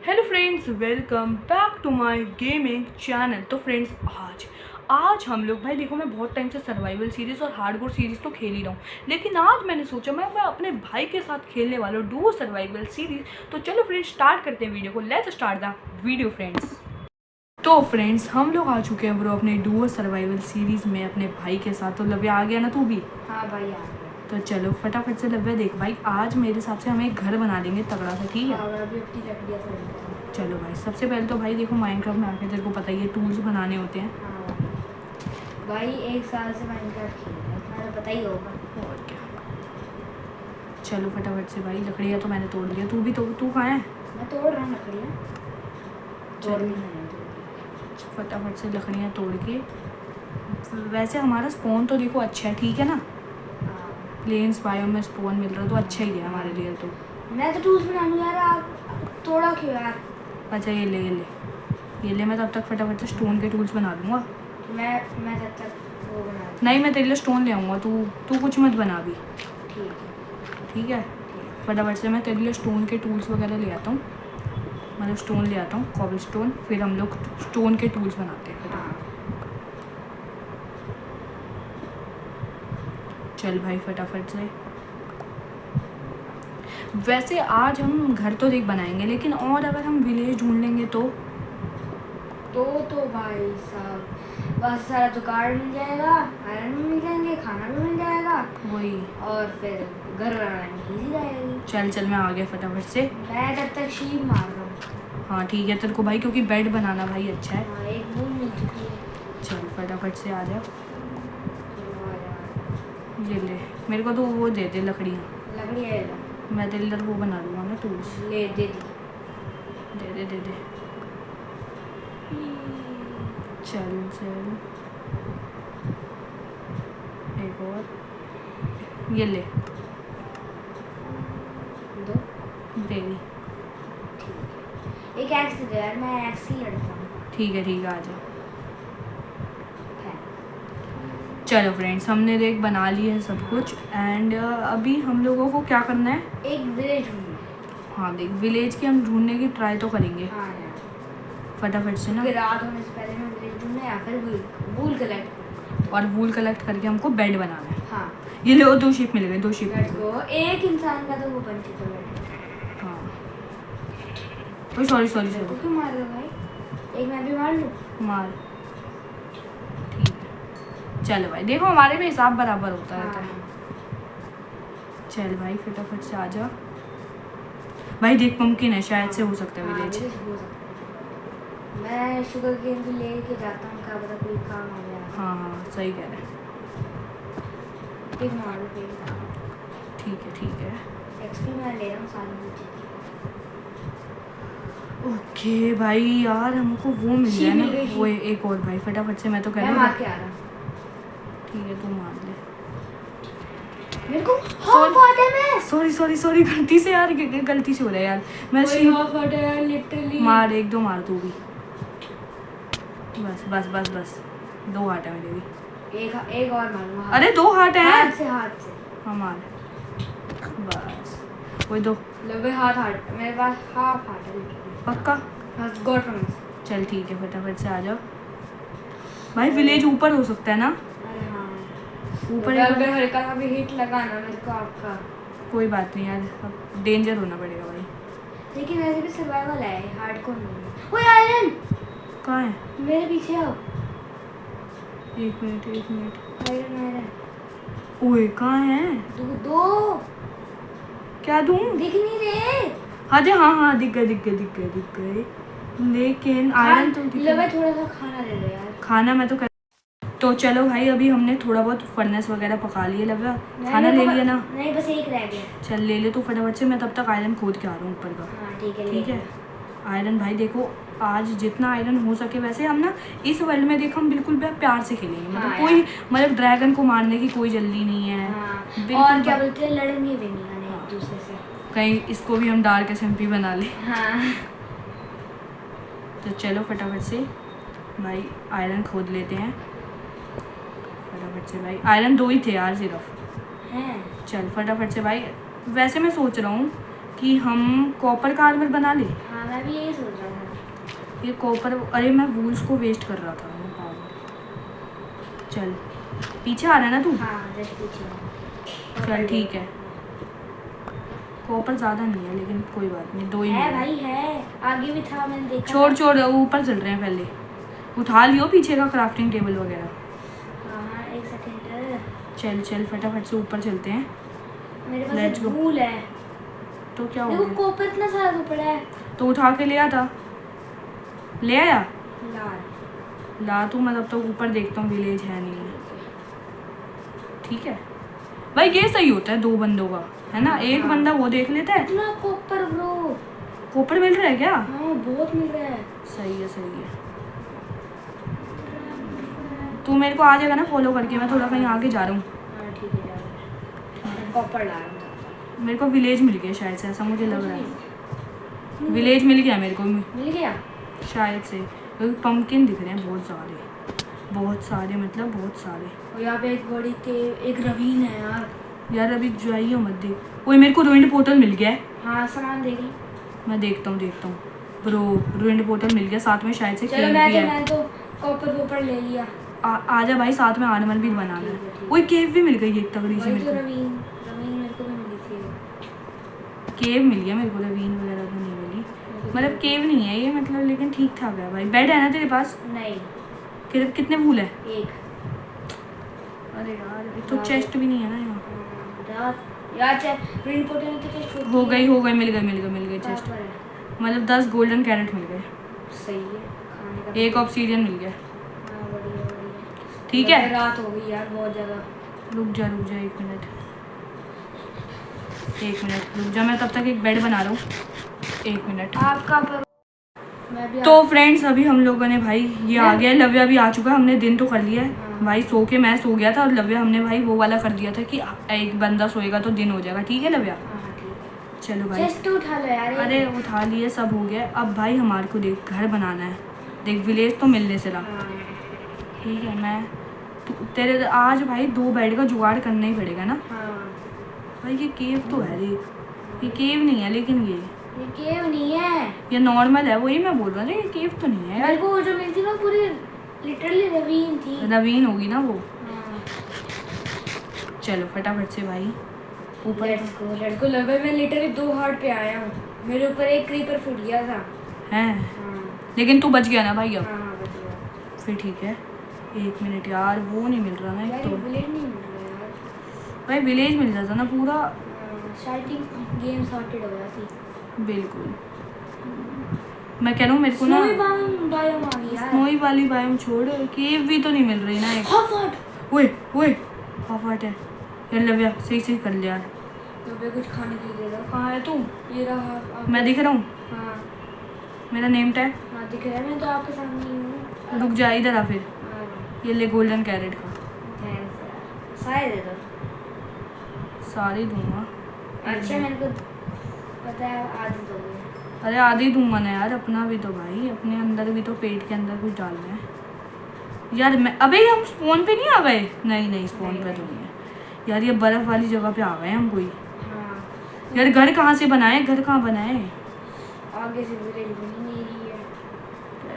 Hello friends, welcome back to my gaming channel. तो friends आज हम लोग, भाई देखो, मैं बहुत टाइम से सर्वाइवल सीरीज़ और हार्डकोर सीरीज़ तो खेल ही रहा हूँ, लेकिन आज मैंने सोचा मैं अपने भाई के साथ खेलने वाला हूँ डुओ सर्वाइवल सीरीज़। तो चलो फ्रेंड्स स्टार्ट करते हैं वीडियो को। Let's start the video friends. तो फ्रेंड्स हम लोग आ चुके हैं ब्रो अपने डुओ सर्वाइवल सीरीज़ में अपने भाई के साथ। तो लव्या आ गया ना तू भी? हाँ भाई आ गया। तो चलो फटाफट से लव्या, देख भाई आज मेरे हिसाब से हम एक घर बना लेंगे तगड़ा सा, ठीक है? हाँ, मैं भी अपनी लकड़ियाँ तोड़ता हूँ। चलो भाई, सबसे पहले तो भाई देखो माइनक्राफ्ट में आके तेरे को पता ही है टूल्स बनाने होते हैं। हाँ भाई 1 साल से माइनक्राफ्ट खेल रहा है, तुम्हें पता ही होगा। और क्या, चलो फटाफट से भाई, लकड़ियाँ तो मैंने तोड़ लिया, तू भी तो, तू कहाँ है? मैं तोड़ रहा हूँ लकड़ियाँ। चल फटाफट से लकड़ियाँ तोड़ के, वैसे हमारा स्पॉन तो देखो अच्छा है, ठीक है ना? हाँ प्लेन्स बायो में स्पॉन मिल रहा है तो अच्छा ही है हमारे लिए तो। मैं तो टूल्स बना लूँ यार, आप तोड़ा क्यों यार? अच्छा ये ले, मैं तब तक फटाफट से स्टोन के टूल्स बना दूँगा। मैं तब तक वो बना दूँ। नहीं, मैं तेरे लिए स्टोन ले आऊँगा, तू कुछ मत बना अभी, ठीक है। ठीक है? फटाफट से मैं तेरे लिए स्टोन के टूल्स वगैरह ले आता हूँ, मतलब स्टोन ले आता हूँ, कॉबल स्टोन, फिर हम लोग स्टोन के टूल्स बनाते हैं। हाँ चल भाई फटाफट से। वैसे आज हम घर तो देख बनाएंगे, लेकिन और अगर हम विलेज ढूंढ लेंगे तो भाई साहब बस सारा जुगाड़ मिल जाएगा, आयरन भी मिल जाएंगे, खाना भी मिल जाएगा, वही। और फिर घर बनाना ईजी जाएगी। चल मैं आ गया फटाफट से। मैं तब तक शीप मार रहा हूँ। हाँ ठीक है तेरे को भाई, क्योंकि बेड बनाना भाई अच्छा है। हाँ एक बूंद मिल चुकी है। चल फटाफट से आ जा। चलो आ जा। ये ले, मेरे को तो वो दे दे लकड़ियाँ, लकड़ी है ना? मैं तेरे लिए वो बना लूँगा ना टूल्स। ले दे दी। दे। चल एक और, ये ले, दो। दे दी। एक एक्स दे यार, मैं एक्स ही लड़ता हूँ। ठीक है आ जा। चलो फ्रेंड्स हमने देख बना लिया है सब कुछ, एंड अभी हम लोगों को क्या करना है? एक विलेज ढूंढना। हाँ देख, विलेज की हम ढूंढने की ट्राई तो करेंगे। हाँ यार, फटाफट से ना, फिर रात होने से पहले मैं विलेज ढूंढना या फिर वूल कलेक्ट। और वूल कलेक्ट करके हमको बेड बनाना है। हाँ ये लो, 2 शिप मिल गए, 2 शिप मिल लेट्स गए। गो। एक इंसान का तो वो बन चुका है। हाँ ओए सॉरी तो क्यों मार रहा भाई? एक मैं भी मार लूँ? मार, ठीक है। चलो भाई देखो हमारे में हिसाब बराबर होता रहता है। चल भाई फटाफट से आ जा भाई, देख पंपकिन है, शायद से हो सकता है विलेज। मैं शुगर केन भी लेके जाता हूँ, क्या पता कोई काम आ जाए। हाँ सही कह रहे हैं। एक मारो फिर। ठीक है। एक्सपी मैं ले रहा हूँ सारी चीज़ें। ओके भाई यार, हमको वो मिल गया मिल ना, गई। वो एक और भाई, फटाफट से मैं तो कह मैं रहा मार हूँ। के आ रहा हूँ। ठीक है तू मार ले। मेरे को हाफ आर्ट है। मैं सॉरी गलती से यार, गलती से हो रहा है यार। मैं हाफ आर्ट है लिटरली। मार, 1-2 मार तू भी, बस 2 हार्ट है मेरे भी। एक और मारूंगा। अरे 2 हार्ट है। हाथ से। हाँ मार, बस वही 2। लगे हाथ मेरे पास हाफ आर्ट है पक्का? बस गॉट में। चल ठीक है फटाफट से आ जाओ भाई। विलेज ऊपर हो सकता है ना? अरे हाँ ऊपर अगर हल्का सा भी हिट लगाना मेरे को आपका। कोई बात नहीं यार, अब डेंजर होना पड़ेगा भाई। लेकिन वैसे भी सर्वाइवल है, हार्डकोर नहीं। ओए आयरन कहाँ है? मेरे पीछे आओ। 1 मिनट। आयरन ओए कहाँ है? दो क्या दूँ? दिख नहीं रहे। हाँ दिख गए, लेकिन आयरन तो दिख लवे थोड़ा सा खाना दे दो यार। खाना मैं तो कर। तो चलो भाई अभी हमने थोड़ा बहुत फर्नेस वगैरह पका लिए, लगा खाना ले लिया ना? नहीं बस एक रह गया। चल ले ले तो फटाफट से, मैं तब तक आयरन खोद के आ रहा हूँ ऊपर का। हाँ ठीक है। आयरन भाई देखो, आज जितना आयरन हो सके, वैसे हम ना इस वर्ल्ड में देखो हम बिल्कुल प्यार से खेलेंगे, मतलब हाँ कोई मतलब ड्रैगन को मारने की कोई जल्दी नहीं है। हाँ, और क्या बोलते हैं, लड़ेंगे भी नहीं आने एक दूसरे से। कहीं इसको भी हम डार्क SMP बना ले। हाँ तो चलो फटाफट से भाई आयरन खोद लेते हैं फटाफट से भाई। आयरन 2 ही थे यार सिर्फ। हैं। चल फटाफट से भाई, वैसे मैं सोच रहा हूँ कि हम कॉपर का आर्मर बना ले। हाँ मैं भी यही सोच रहा था। ये कॉपर, अरे मैं वूल्स को वेस्ट कर रहा था, मैं पागल। चल पीछे आ रहा है ना तू? हाँ जस्ट पीछे। चल ठीक है। कॉपर ज़्यादा नहीं है लेकिन कोई बात नहीं, 2 ही है मिले। भाई है, आगे भी था मैंने देखा। छोड़ छोड़, ऊपर चल रहे हैं, पहले उठा लियो पीछे का क्राफ्टिंग टेबल वगैरह। हाँ एक सेकंड। चल चल फटाफट से ऊपर चलते हैं। मेरे पास Let's एक go. भूल है। तो क्या हो देखो गया? कॉपर इतना सारा तो पड़ा है। तो उठा के ले आता, ले आया। लाल। ला तू, मैं तब तक ऊपर देखता हूँ विलेज है नहीं है। ठीक है भाई, ये सही होता है 2 बंदों का, है ना? एक हाँ। बंदा वो देख लेता है। इतना कॉपर ब्रो। कॉपर मिल रहा है क्या? हाँ बहुत मिल रहा है। सही है सही है। तू मेरे को आ जाएगा ना फॉलो करके, मैं थोड़ा कहीं आगे जा रहा हूँ। हाँ ठीक है जाओ। मैं कॉपर ला रहा हूँ। मेरे को विलेज मिल गया शायद से, ऐसा मुझे लग रहा है। विलेज मिल गया मेरे को मिल गया। शायद से। पंपकिन दिख रहे हैं बहुत सारे, बहुत सारे, मतलब बहुत सारे। और यहाँ पे एक बड़ी एक रवीन है यार। यार अभी जाइयो मत देख। ओए मेरे को रुइंड पोर्टल मिल गया है। हाँ सामान देख ली। मैं देखता हूँ ब्रो, रुइंड पोर्टल मिल गया, साथ में शायद से चलो केव भी है। मैं तो कॉपर ले लिया। आजा भाई, साथ में आर्मर भी बनाना ठीक है, है। ठीक ओए केव भी मिल गई एक तगड़ी सी वही मेरे तो को। रवीन रवीन मेरे को भी मिली थी। केव मिल गया मेरे को, रवीन वगैरह तो नहीं मिली। मतलब केव नहीं है ये, मतलब लेकिन ठीक ठाक है भाई। बेड है ना तेरे पास? नहीं। कितने फूल है? एक। अरे यार एक तो चेस्ट भी नहीं है ना यहाँ। यार ग्रीन पोर्टल में तो चेस्ट हो गई, मिल गई चेस्ट। पर है। मतलब 10 गोल्डन कैरेट मिल गए। सही है खाने का। एक ऑब्सीडियन मिल गया। हाँ बढ़िया। ठीक है, रात हो गई यार बहुत ज़्यादा। रुक जा 1 मिनट, 1 मिनट रुक जा, मैं तब तक एक बेड बना रहा हूँ। 1 मिनट। आपका पर मैं भी तो फ्रेंड्स अभी हम लोगों ने भाई ये आ गया है, लव्या भी आ चुका है। हमने दिन तो कर लिया है हाँ। भाई, मैं सो गया था और लव्या हमने भाई वो वाला कर दिया था कि एक बंदा सोएगा तो दिन हो जाएगा। ठीक है लव्या? हाँ ठीक है। चलो भाई, चेस्ट उठा लो यार। अरे उठा लिए, सब हो गया। अब भाई हमारे को देख घर बनाना है। देख विलेज तो मिलने से रहा। हाँ। ठीक है, मैं तेरे आज भाई 2 बेड का जुगाड़ करना ही पड़ेगा ना हाँ भाई। ये केव तो है, देख ये केव नहीं है लेकिन ये केव नहीं है, ये नॉर्मल है। वही मैं बोल रहा हूँ, ये केव तो नहीं है मेरे यार। को वो जो मिली थी ना पूरी लिटरली रवीन थी। रवीन होगी ना वो। हाँ। चलो फटाफट से भाई ऊपर। लेट्स गो लेवल में लिटरली 2 हार्ट पे आया हूँ। मेरे ऊपर एक क्रीपर फूट गया था। है हाँ लेकिन तू बच गया ना भाई अब। हाँ बच गया। फिर ठीक है। 1 मिनट यार, वो नहीं मिल रहा ना यार एक ये तो। विलेज नहीं मिल रहा यार। भाई विलेज मिल जाता ना पूरा। स्टार्टिंग गेम सॉर्टेड हो जाती। बिल्कुल, मैं कह रहा हूँ मेरे को ना स्नोई बायोम आ गई यार। स्नोई वाली बायोम छोड़, केव भी तो नहीं मिल रही ना एक। हॉट। ओए ओए हाफाट है यार। लव्या सही कर ले यार। तो कुछ खाने के लिए दे दो। कहाँ है तू? ये रहा मैं दिख रहा हूँ, हाँ मेरा नेम टैग। हाँ दिख रहा है, मैं तो आपके सामने ही हूँ। रुक जा, इधर आ फिर। हाँ, ये ले गोल्डन कैरेट का। थैंक्स यार। सारे दे दो। सारे दूंगा। अच्छा मेरे को पता है आदत हो गई। अरे आधे ही दूंगा ना यार, अपना भी तो भाई, अपने अंदर भी तो, पेट के अंदर कुछ डालना है यार। मैं अबे हम स्पॉन पे नहीं आ गए? नहीं स्पॉन पे तो नहीं है यार। ये बर्फ वाली जगह पे आ गए हम कोई। हाँ यार घर कहाँ से बनाए? घर कहाँ बनाए? आगे से विलेज बनी नहीं रही है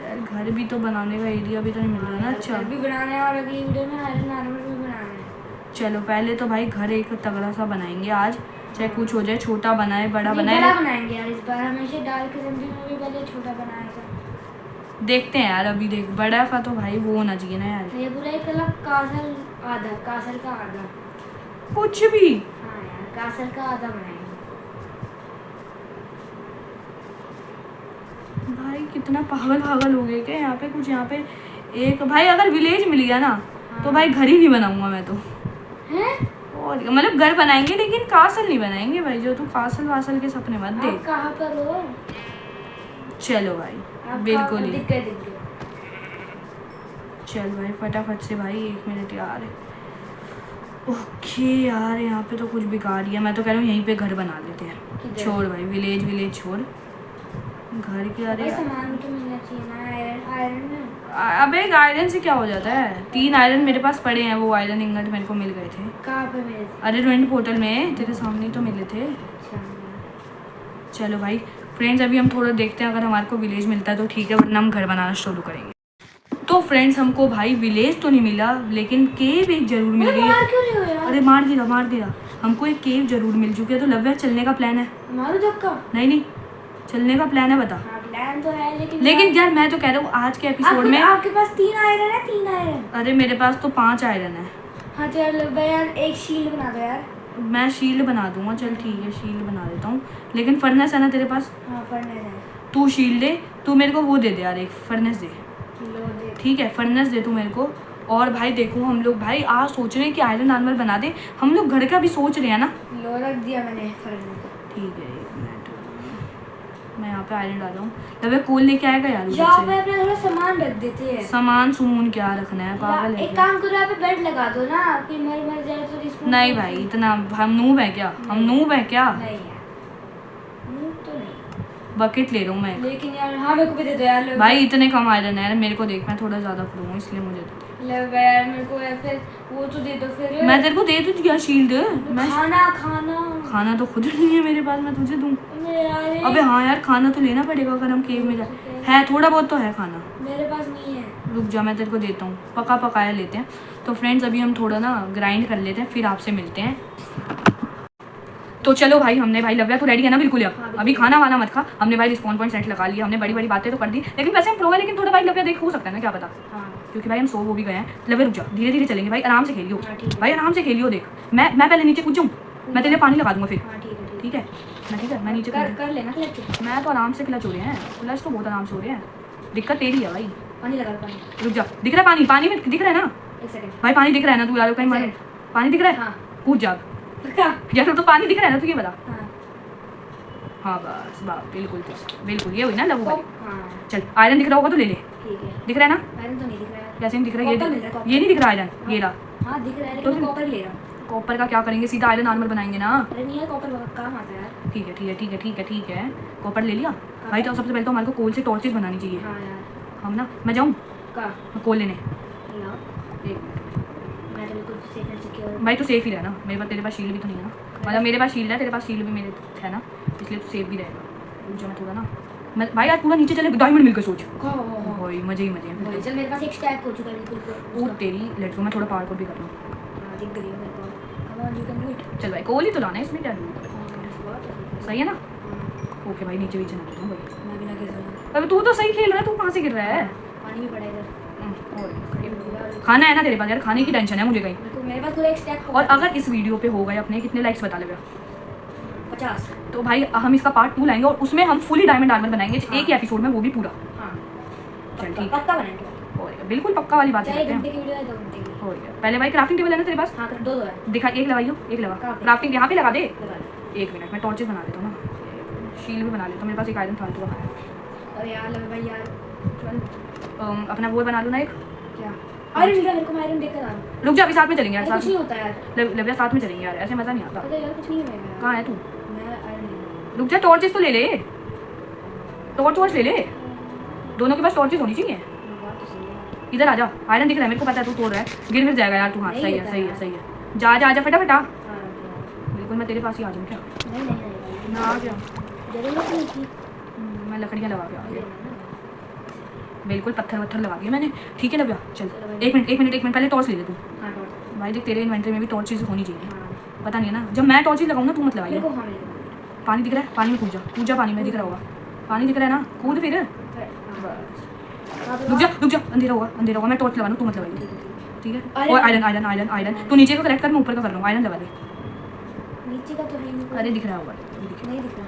यार घर भी तो बनाने का एरिया भी तो नहीं मिल रहा ना। अच्छा घर भी बनाना है और अगली वीडियो में आयरन आर्मर भी बनाना है। चलो पहले तो भाई घर एक तगड़ा सा बनाएंगे आज, चाहे कुछ हो जाए। छोटा बनाए बड़ा नहीं, बनाए, बड़ा बनाएंगे यार इस बार। हमेशा डार्क ज़म्बी में भी पहले छोटा बनाया था। देखते हैं यार। अभी देख बड़ा का तो भाई वो होना चाहिए ना यार, ये पूरा एक अलग कासल आधा, कासल का आधा। कुछ भी। हाँ यार कासल का आधा बनाएंगे। भाई कितना पागल हो गए क्या यहाँ पे कुछ। यहाँ पे एक भाई अगर विलेज मिल गया ना तो भाई घर ही नहीं बनाऊंगा मैं तो। हैं? और मतलब घर बनाएंगे लेकिन कासल नहीं बनाएंगे भाई। जो तू कासल वासल के सपने मत आप देख। कहाँ पर हो? चलो भाई आप बिल्कुल कहाँ पर? ही। दिख गए। चल भाई फटाफट से भाई। 1 मिनट यार। ओके यार यहाँ पे तो कुछ बिगाड़ है। मैं तो कह रहा हूँ यहीं पे घर बना लेते हैं। किधर? छोड़ भाई विलेज छोड़, घर के। अरे सामान तो मिलना चाहिए ना। आयरन में अबे आयरन से क्या हो जाता है? 3 आयरन मेरे पास पड़े हैं। वो आयरन इंगट मेरे को मिल गए थे। कहाँ पे मिले थे? अरे रुइंड पोर्टल में तेरे सामने तो मिले थे। अच्छा चलो भाई फ्रेंड्स, अभी हम थोड़ा देखते हैं, अगर हमारे को विलेज मिलता है तो ठीक है, वरना हम घर बनाना शुरू करेंगे। तो फ्रेंड्स हमको भाई विलेज तो नहीं मिला, लेकिन केव एक जरूर मिल गई। मार क्यों रहे हो यार? अरे मार दिया। हमको एक केव जरूर मिल चुकी है। तो लव्या चलने का प्लान है? मारो धक्का। नहीं चलने का प्लान है, बता। हाँ प्लान तो है, लेकिन यार मैं तो कह रहा हूँ आज के एपिसोड में आपके पास 3 आयरन है? 3 आयरन? अरे मेरे पास तो 5 आयरन है। हाँ तो यार एक शील्ड बना दो यार। मैं शील्ड बना दूंगा, चल ठीक है शील्ड बना देता हूँ। लेकिन फर्नेस है ना तेरे पास? हाँ फर्नेस है। तू शील्ड दे, तू मेरे को वो दे दे यार, एक फर्नेस दे। लो दे। ठीक है फर्नेस दे तू मेरे को। और भाई देखो हम लोग भाई आज सोच रहे हैं कि आयरन आर्मर बना दे। हम लोग घर का भी सोच रहे हैं ना। लो रख दिया मैंने फर्नेस। ठीक है एक मिनट, मैं यहाँ पे आयरन डाल रहा हूँ। तब कोल लेके आएगा यार उधर यहाँ से। पे अपना थोड़ा सामान रख देते हैं। सामान सुमून क्या रखना है, पागल है एक क्या? काम करो, यहाँ पे बेड लगा दो ना, फिर मर जाए तो रिस्पॉन्स नहीं भाई इतना हम नूब है क्या? हम नूब है क्या? नहीं यार, तो नहीं। बकेट ले रहा हूँ मैं। लेकिन यार हाँ मेरे को भी दे दो यार। भाई इतने कम आयरन है यार, मेरे को देख मैं थोड़ा ज़्यादा प्रो हूँ इसलिए मुझे दे। यार मेरे को यार फिर वो तो दे दो फिर। मैं तेरे को दे दूँ क्या शील्ड? मैं खाना तो खुद नहीं है मेरे पास, मैं तुझे दूँ? अबे हाँ यार खाना तो लेना पड़ेगा अगर हम केव में जाए। है थोड़ा बहुत तो है खाना मेरे पास नहीं है। रुक जा मैं तेरे को देता हूँ, पकाया लेते हैं। तो फ्रेंड्स अभी हम थोड़ा ना ग्राइंड कर लेते हैं, फिर आपसे मिलते हैं। तो चलो भाई हमने भाई लव्या तो रेडी है ना बिल्कुल? अब अभी खाना वाना मत खा, हमने भाई रिस्पॉन्ड पॉइंट सेट लगा लिया, हमने बड़ी बातें तो कर दी। लेकिन वैसे हम प्रो है, लेकिन थोड़ा भाई लव्या देख हो सकता है ना, क्या पता। क्योंकि भाई हम सो वो भी गए हैं। लव्या रुक जा, धीरे धीरे चलेंगे भाई, आराम से खेलियो भाई, आराम से खेलियो। देख मैं पहले नीचे कूद जाऊँ, मैं तेरे लिए पानी लगा दूंगा फिर। ठीक है मैं नीचे कर लेना क्लच। मैं तो आराम से क्लच हो रहे हैं, क्लच तो बहुत आराम से हो रहे हैं। दिक्कत तेरी है भाई। पानी लगा पानी। रुक जा, दिख रहा है पानी में दिख रहा है ना? एक सेकंड भाई पानी दिख रहा है ना? तू यार कहीं मारे पानी दिख रहा है? हाँ कूद जा यार, तो पानी दिख रहा है ना? तू ये बता। हाँ बस बिल्कुल ये हुई ना लव वाली। हाँ चल आयरन दिख रहा होगा तो ले ले। ठीक है। दिख रहा है ना? आयरन तो नहीं दिख रहा है। कैसे नहीं दिख रहा? कॉपर मिल रहा है, कॉपर। ये नहीं दिख रहा आयरन, ये रहा। हाँ दिख रहा है, लेकिन मैं कॉपर ले रहा हूँ। कॉपर का क्या करेंगे, सीधा आयरन आर्मर बनाएंगे ना। अरे नहीं यार, कॉपर काम आता है यार। ठीक है कॉपर ले लिया भाई। तो सबसे पहले तो हमारे को कोल से टॉर्चेस बनानी चाहिए। हाँ यार। हम ना मैं जाऊँ का कोल लेने? लाओ। मैं तो बिल्कुल सेफ एंड सिक्योर। भाई तो सेफ ही रहना, मेरे पास तेरे पास शील्ड भी तो नहीं है ना। मतलब मेरे पास शील्ड है, तेरे पास शील्ड भी मेरे है ना, इसलिए तो सेफ भी रहेगा। जो मैं थोड़ा ना मैं भाई यार पूरा नीचे चले, डायमंड मिलकर सोच भाई, मजे ही भाई चल मेरे पास एक स्टैक हो चुका है बिल्कुल। वो तेरी लेट्स गो, मैं थोड़ा पार्कोर भी कर लूँ। हाँ दिख गई है मेरे को। Come on you can do it. चल भाई कोल ही तो लाना है इसमें, क्या सही है ना? ओके भाई नीचे ना गिर भाई। मैं भी ना गिर रहा। अबे तू तो सही खेल रहा है, तू कहाँ से गिर रहा है? पानी भी पड़ा इधर। खाना है ना तेरे पास? यार खाने की टेंशन है मुझे कहीं। मेरे पास पूरा एक स्टैक। और अगर इस वीडियो पे हो गए अपने कितने लाइक्स बता लेगा? 50। तो भाई हम इसका पार्ट 2 लाएंगे और उसमें हम फुली डायमंड आर्मर बनाएंगे। हाँ। एक ही एपिसोड में, वो भी पूरा। हाँ चल ठीक पक्का बनाएंगे। है, बिल्कुल पक्का वाली बात चाहे करते घंटे हैं। की वीडियो है 2 घंटे की। हो गया। पहले भाई क्राफ्टिंग टेबल है ना तेरे पास? हाँ कर दो है। दिखा, एक लगाइयो, एक लगा। कहाँ पे? क्राफ्टिंग यहाँ पे लगा दे। लगा दो। एक मिनट मैं टॉर्चेस बना देता हूँ ना, शील्ड भी बना लेता हूँ। मेरे पास एक आयरन फालतू का है। अरे यार लग भाई यार। चल अपना वो बना लो ना एक। क्या? आयरन मिला मेरे को, मैं आयरन देकर आ रहा हूँ। रुक जा, अभी साथ में चलेंगे यार। कुछ नहीं होता यार। लव्या साथ में चलेंगे यार, ऐसे मज़ा नहीं आता। अरे यार कुछ नहीं होएगा। कहाँ है तू? मैं आयरन ले लूँ। रुक जा, टॉर्चेस तो ले ले, टॉर्च ले ले। दोनों के पास टॉर्चेस होनी चाहिए। बात तो सही है। इधर आ जा, आयरन दिख रहा है मेरे को, पता है तू तोड़ रहा है, गिर जाएगा यार तू। हाँ नहीं सही है गिरता सही है यार। सही है। जा फटाफट आ। हाँ, बिल्कुल मैं तेरे पास ही आ जाऊँ क्या? नहीं ना आ गया। जरूरत नहीं थी। मैं लकड़ियाँ लगा के आ गया, ना। बिल्कुल पत्थर लगा दिया मैंने। ठीक है लव्या चल। एक मिनट पहले टॉर्च ले ले तू। हाँ टॉर्च। भाई देख तेरे इन्वेंटरी में भी टॉर्चेस होनी चाहिए। हाँ पता नहीं है ना, जब मैं टॉर्चेस लगाऊँ ना तू मत लगाइए। मेरे को हाँ मेरे को। पानी दिख रहा है? पानी में कूद जा, पानी में दिख रहा होगा। पानी दिख रहा है ना, कूद फिर। रुक जा, अंधेरा होगा, मैं टॉर्च लगा लूँ, तू मत लगाइए। ठीक है। और आयरन तू नीचे का कलेक्ट कर, मैं ऊपर का कर रहा हूँ। आयरन लगा दे। नीचे का तो है नहीं। अरे दिख रहा होगा, नहीं दिख रहा।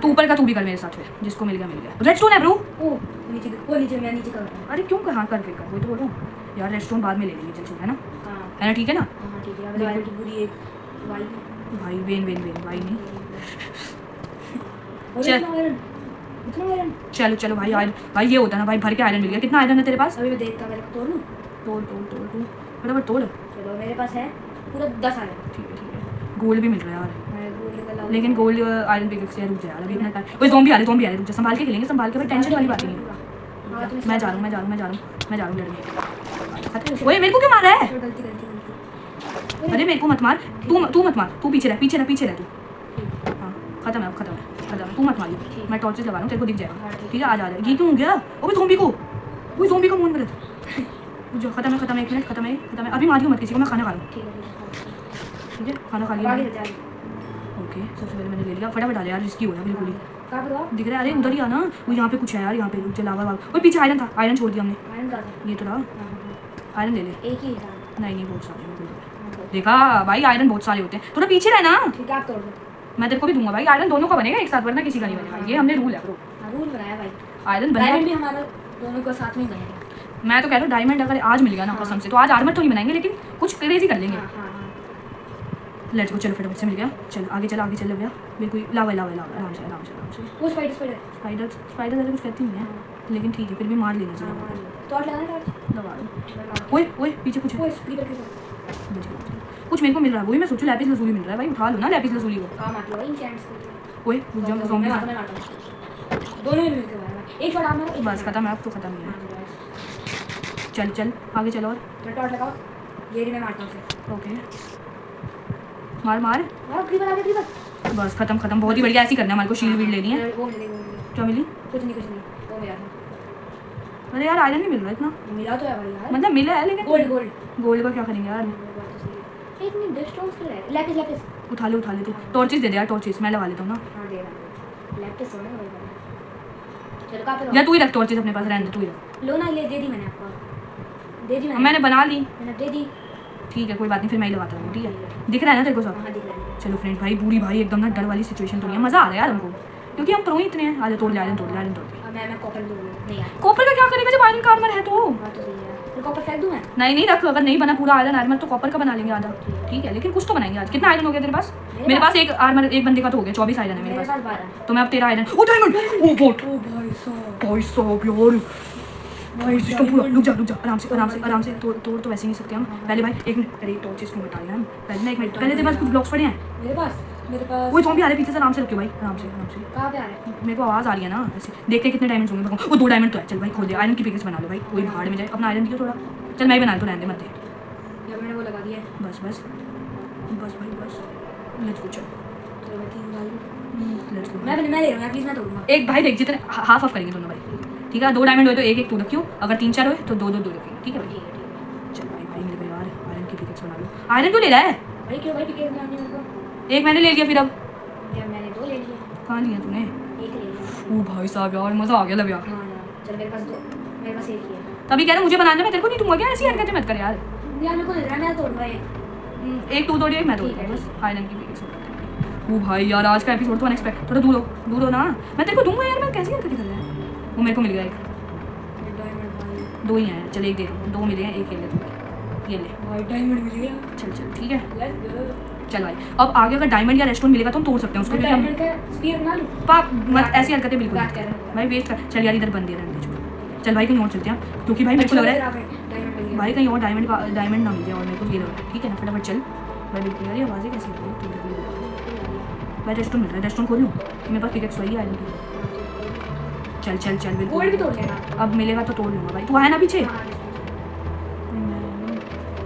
तू ऊपर का तू भी कर मेरे साथ फिर, जिसको मिल गया। रेडस्टोन है ब्रो। ओ नीचे मैं नीचे कर रहा हूँ। अरे क्यों कहाँ कर फिर कर, वही तो बोल रहा हूँ यार। रेडस्टोन बाद में ले लेंगे, चल है ना? हाँ है ना? ठीक है ना हाँ ठीक है। अब की पूरी एक वाई है भाई। वेन भाई नहीं। चल चलो भाई आयरन, भाई ये होता है ना भाई, भर के आयरन मिल गया। कितना आयरन है तेरे पास? अभी मैं देखता हूँ, मेरे को तोड़ लूँ। तोड़ फटाफट तोड़। चलो मेरे पास है पूरा 10 आयरन। ठीक है। गोल्ड भी मिल रहा है यार, मैं गोल्ड निकल आऊँ। लेकिन गोल्ड आयरन पिकैक्स यार। रुक जा यार, अभी इतना टाइम। कोई ज़ॉम्बी आ रहे हैं, रुक जा, संभाल के खेलेंगे, संभाल के भाई, टेंशन वाली बात नहीं है। मैं जा रहा हूँ लड़ने। ओए मेरे को क्यों मार रहा है? गलती। अरे मेरे को मत मार, तू मत मार, तू पीछे रह तू। हाँ खत्म है। खत्म, तू मत मारियो, मैं टॉर्चेस लगा रहा हूँ, तेरे को दिख जाएगा, ठीक है? आ जा, ये क्यों हो गया? अबे ज़ॉम्बी को, वो ज़ॉम्बी का मुंह गलत, जो खत्म है, 1 मिनट, खत्म है, अभी मारियो मत किसी को, मैं खाना खा रहा हूँ, ठीक है? खाना खा लिया, ओके। सबसे पहले मैंने ले लिया, फटाफट आ जा यार, रिस्की हो रहा है बिल्कुल ही, दिख रहा है? अरे उधर ही आना, वो यहाँ पे कुछ है यार, यहाँ पे चला हुआ, वो पीछे आयरन था, आयरन छोड़ दिया हमने, ये तो रहा, आयरन ले ले, एक ही नहीं बहुत सारे, देखा भाई आयरन बहुत सारे होते हैं, थोड़ा पीछे रहना, मैं तेरे को भी दूंगा भाई, आयरन दोनों का बनेगा एक साथ, वरना किसी का नहीं बनेगा, ये हमने रूल है ब्रो, रूल बनाया भाई, आयरन बनेगा भी हमारा दोनों को साथ में बनेगा। मैं तो कह रहा हूँ डायमंड अगर आज मिल गया ना कसम से, तो आज आर्मर तो नहीं बनाएंगे, लेकिन कुछ क्रेजी कर लेंगे। लेट्स गो, चलो फटाफट से मिल गया, चल आगे चल भैया, बिल्कुल लावा आराम से वो स्पाइडर ऐसे कुछ कहती नहीं है, लेकिन ठीक है फिर भी मार लेना चाहिए, तो और लगाना दबा दो, ओए पीछे कुछ है, कुछ मेरे को मिल रहा है, वही मैं सोचूं लैपिस लसूली मिल रहा है भाई, उठा लो ना लैपिस लसूली को, ओए रुक जाओ, ज़ॉम्बी दोनों मिलके मारना, एक शॉट आ मारो, बस खत्म है, अब तो खत्म ही है, चल आगे चलो, और टॉर्च लगाओ, ये मैं मारता हूं, ओके मार क्रीपर आ गया, बस खत्म, बहुत ही बढ़िया, ऐसी करना है, हमारे को शील्ड वील्ड लेनी है, वो मिली क्या मिली? कुछ नहीं वो मिला, अरे यार आयरन नहीं मिल रहा इतना, मिला तो है भाई यार, मतलब मिला है लेकिन गोल्ड का क्या करेंगे यार, एक मिनट डिस्टेंस कर रहा है, लैपिस उठा ले तू, टॉर्चेस दे दे यार, टॉर्चेस मैं लगा लेता हूँ ना, हां दे रहा, लैपिस होना भाई, चलो कहां पे, या तू ही रख टॉर्चेस अपने पास, रहने दे, तू ही रख, लो ना, ले दे दी मैंने आपको, दे दी मैंने बना ली, मैंने दे दी, ठीक है कोई बात नहीं, फिर मैं ही लगाता हूँ, ठीक है? दिख रहा है ना तेरे को सब? हां दिख रहा है, चलो फ्रेंड भाई, पूरी भाई एकदम ना डर वाली सिचुएशन तो नहीं है, मज़ा आ रहा है यार हमको, क्योंकि हम प्रो ही इतने हैं, आज तोड़ ले आयरन तोड़ मैं कॉपर दूंगा, नहीं यार कॉपर का क्या करेगा जब आयरन का आर्मर है तो? बात तो सही है, फिर कॉपर फेंक दूं मैं, नहीं रख, अगर नहीं बना पूरा आयरन आर्मर तो कॉपर का बना लेंगे आधा, ठीक है? लेकिन कुछ तो बनाएंगे आज। कितना आयरन हो गया तेरे पास? मेरे पास एक आर्मर, एक बंदे का तो हो गया, 24 आयरन है मेरे पास, 12, तो मैं अब तेरा आयरन, ओ डायमंड, ओ बोट, ओ भाई साहब यार भाई सिस्टम पूरा, रुक जा आराम से तोड़ तो वैसे नहीं सकते हम, पहले भाई एक मिनट, अरे टॉर्चेस क्यों हटा लिया हम, पहले ना एक मिनट, पहले तेरे पास कुछ ब्लॉक्स पड़े हैं? मेरे पास वो ज़ॉम्बी आ रहे पीछे से, आराम से रखियो भाई, आराम से कहां पे आ रहे हैं, मेरे को आवाज़ आ रही है ना ऐसे, देखते कितने डायमंड्स होंगे, वो 2 डायमंड तो है, चल भाई खोल दे, आयरन की पिकेस बना लो भाई, कोई भाड़ में जाए, अपना आयरन दियो थोड़ा, चल मैं ही बना, तो रहने मत दे, जब मैंने वो लगा दिया है, बस भाई लेट्स गो, चल तो मैं 3 डाल लेट्स गो, मैं ले रहा हूं, प्लीज मैं तोड़ूंगा, एक भाई देख जितने हाफ ऑफ करेंगे दोनों भाई, ठीक है? 2 डायमंड हुए तो एक तू रखियो, अगर 3-4 हुए तो 2 रखेंगे, ठीक है भाई? चल भाई मेरे को यार आयरन की पिकेस बना लो, आयरन क्यों ले रहा है भाई क्यों भाई पिकेस बनानी है मेरे को, एक मैंने ले लिया, फिर अब जब मैंने 2 ले लिए, कहाँ लिया तूने? एक ले लिया, ओ भाई साहब यार मज़ा आ गया लब यार, हां यार चल मेरे पास एक ही है, तभी कह रहा मुझे बनाना, मैं तेरे को नहीं दूंगा क्या, ऐसी हरकतें मत कर यार, मेरे को ले रहा है, मैं तोड़ूंगा ये, एक तू तोड़िए, एक मैं तोड़ूंगा, बस आयरन की पिकेस बनाते हैं। ओ भाई यार आज का एपिसोड तो अनएक्सपेक्टेड, थोड़ा दूर हो ना, मैं तेरे को दूंगा यार, मैं कैसी हरकतें कर रहा है, वो मेरे को मिल गया एक, 2 ही हैं, चल एक दे दो, 2 मिले हैं, एक ले ले तू, ये ले भाई डायमंड मिल गया, चल ठीक है, लेट्स गो, चल भाई अब आगे अगर डायमंड या रेस्टोरेंट मिलेगा तो हम तोड़ सकते हैं उसको, क्योंकि हम डायमंड का स्पीयर बना लूं, पाप मत ऐसी हरकतें बिल्कुल बात मत कर कर रहे हैं। भाई, वेस्ट कर, चल यार इधर बंद दे रहे हैं, छोड़, चल भाई कहीं और चलते हैं, क्योंकि भाई मेरे को लग रहा है डायमंड मिल गया भाई कहीं और डायमंड ना मिल जाए, और मेरे को ये लग रहा है, ठीक है ना? फटाफट चल भाई, बिल्कुल यार ये आवाज़ें कैसी हो रही है भाई, रेस्टोरेंट मिल रहा है, रेस्टोरेंट खोल लूँ, मेरे पास पिकेक्स वही आयरन की, चल बिल्कुल, गोल्ड भी तोड़ लेना, अब मिलेगा तो तोड़ लूँगा भाई, तू आया ना पीछे,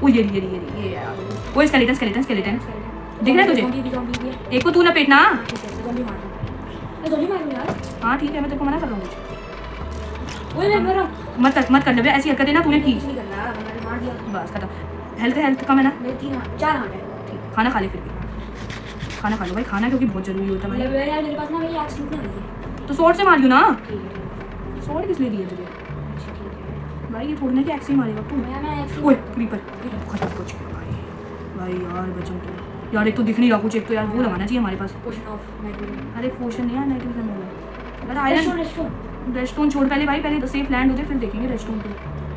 ओ ये यार वो स्केलेटन दिख रहा है तुझे, एक को तू लपेटना, हाँ ठीक है मैं तेरे को मना कर रहा हूँ कुछ, मत कर ले ऐसी हरकतें ना तूने की, बस खत्म, हेल्थ कम है ना, ठीक, खाना खा ले, फिर भी खाना खा लो भाई, खाना क्योंकि बहुत जरूरी होता है भाई, तो स्वॉर्ड से मारियो ना, स्वॉर्ड किस लिए दिया तुझे भाई, ये थोड़ी ना कि एक्स ही मारेगा तू, ओए क्रीपर खत्म हो चुका भाई यार बचूं तो यार, एक तो दिख नहीं रहा कुछ, एक तो यार वो लगाना चाहिए हमारे पास, अरे पोशन नहीं है, नाइट विजन वाला यार, आयरन रेस्टोरेंट छोड़ पहले तो सेफ लैंड होते फिर देखेंगे रेस्टोरेंट पे,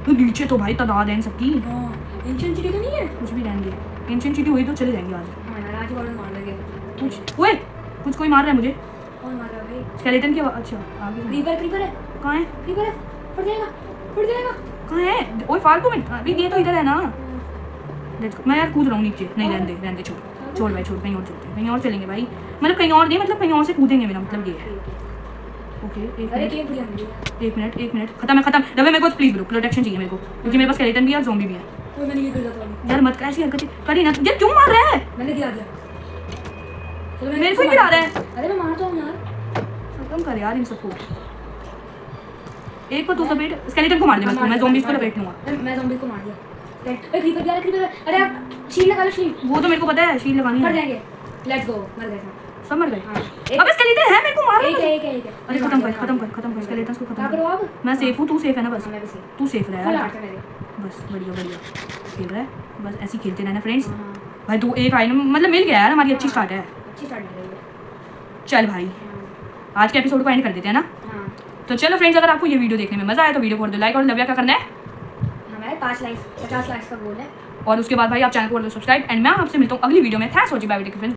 तो नीचे तो भाई तादाद है इन सबकी, एंशिएंट सिटी तो नहीं है, कुछ भी रहने दे, एंशिएंट सिटी हुई तो चले जाएंगे आज, मार लगे, कुछ कोई मार रहा है मुझे, कौन मार रहा है भाई, स्केलेटन की अच्छा आगे क्रीपर है, कहाँ है, फट जाएगा, कहाँ है, ओए फालतू में, अभी ये तो इधर है ना, मैं यार कूद रहा हूँ नीचे, नहीं रहने दे छोड़ भाई, छोड़, कहीं और चलते हैं, कहीं और चलेंगे भाई, मतलब कहीं और नहीं, मतलब कहीं और से कूदेंगे, मेरा मतलब ये है, ओके एक मिनट, खत्म रवे, मेरे को प्लीज ब्रो प्रोटेक्शन चाहिए मेरे को, क्योंकि मेरे पास स्केलेटन भी है और ज़ॉम्बी भी है, यार मत ऐसी हरकतें करी ना, यार क्यों मार रहा है, मैंने गिरा दिया, मेरे को ही गिरा रहा है, अरे मैं मारता हूँ यार, खत्म कर यार इन सबको। एक को तू लपेट, स्केलेटन को मार दे बस, मैं ज़ॉम्बीज को लपेट लूंगा। मैं ज़ॉम्बी को मार दिया। क्रीपर गया, क्रीपर। अरे आप शील्ड लगा लो, शील्ड। वो तो मेरे को पता है, शील्ड लगानी मर है। जाएंगे। Let's go. मर गए सब मर गए। हाँ। अबे स्केलेटन है, मेरे को मार। एक है। अरे खत्म कर स्केलेटन को खत्म क्या करो कर। आप? मैं सेफ हूँ, तू सेफ है ना बस। मैं भी सही। तू सेफ रह फुल यार। हार्ट है मेरे। बस बढ़िया खेल रहा है, बस ऐसे ही खेलते रहना फ्रेंड्स। हाँ। भाई तू एक आइटम मतलब मिल गया यार, हमारी अच्छी स्टार्ट है। अच्छी स्टार्ट है। चल भाई आज के एपिसोड को एंड कर देते हैं ना। हाँ। तो चलो फ्रेंड्स, अगर आपको ये वीडियो देखने में मजा आया तो वीडियो को कर दो लाइक, और लव्या क्या करना है, हमारे 5 लाइक्स 50 लाइक्स का गोल है। और उसके बाद भाई आप चैनल को कर दो सब्सक्राइब। एंड मैं आपसे मिलता हूँ अगली वीडियो में। Thanks for watching, bye bye friends.